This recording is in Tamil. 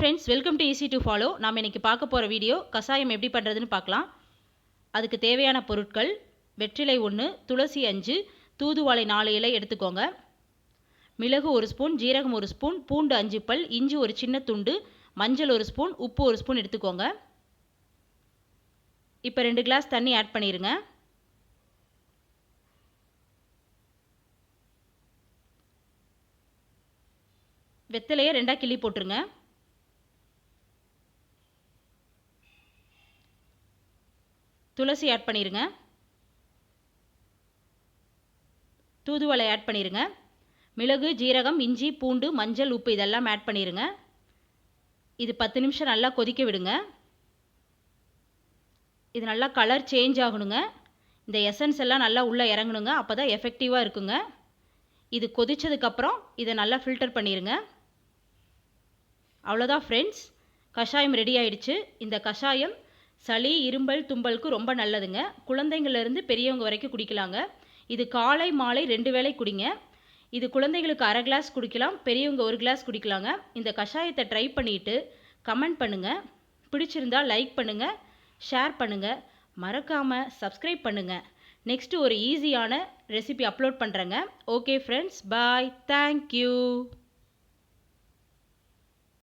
Friends, welcome to easy to follow. நாம் இன்றைக்கி பார்க்க போகிற வீடியோ கஷாயம் எப்படி பண்ணுறதுன்னு பார்க்கலாம். அதுக்கு தேவையான பொருட்கள்: வெற்றிலை 1, துளசி 5, தூதுவளை 4 இலை எடுத்துக்கோங்க. மிளகு 1 ஸ்பூன், ஜீரகம் 1 ஸ்பூன், பூண்டு 5 பல், இஞ்சி ஒரு சின்ன துண்டு, மஞ்சள் 1 ஸ்பூன், உப்பு 1 ஸ்பூன் எடுத்துக்கோங்க. இப்போ 2 கிளாஸ் தண்ணி ஆட் பண்ணிடுங்க. வெத்தலையை 2ஆக கிள்ளி போட்டுருங்க. துளசி ஆட் பண்ணிடுங்க. தூதுவளை ஆட் பண்ணிடுங்க. மிளகு, ஜீரகம், இஞ்சி, பூண்டு, மஞ்சள், உப்பு இதெல்லாம் ஆட் பண்ணிடுங்க. இது 10 நிமிஷம் நல்லா கொதிக்க விடுங்க. இது நல்லா கலர் சேஞ்ச் ஆகணுங்க. இந்த எசன்ஸ் எல்லாம் நல்லா உள்ளே இறங்கணுங்க. அப்போ தான் எஃபெக்டிவாக இருக்குங்க. இது கொதித்ததுக்கப்புறம் இதை நல்லா ஃபில்டர் பண்ணிடுங்க. அவ்வளோதான் ஃப்ரெண்ட்ஸ், கஷாயம் ரெடி ஆயிடுச்சு. இந்த கஷாயம் சளி, இரும்பல், தும்பலுக்கு ரொம்ப நல்லதுங்க. குழந்தைங்கள்லேருந்து பெரியவங்க வரைக்கும் குடிக்கலாங்க. இது காலை மாலை 2 வேளை குடிங்க. இது குழந்தைங்களுக்கு 1/2 கிளாஸ் குடிக்கலாம், பெரியவங்க 1 கிளாஸ் குடிக்கலாங்க. இந்த கஷாயத்தை ட்ரை பண்ணிவிட்டு கமெண்ட் பண்ணுங்கள். பிடிச்சிருந்தா லைக் பண்ணுங்கள், ஷேர் பண்ணுங்கள், மறக்காமல் சப்ஸ்கிரைப் பண்ணுங்கள். நெக்ஸ்ட்டு ஒரு ஈஸியான ரெசிபி அப்லோட் பண்ணுறேங்க. ஓகே ஃப்ரெண்ட்ஸ், பாய், தேங்க்யூ.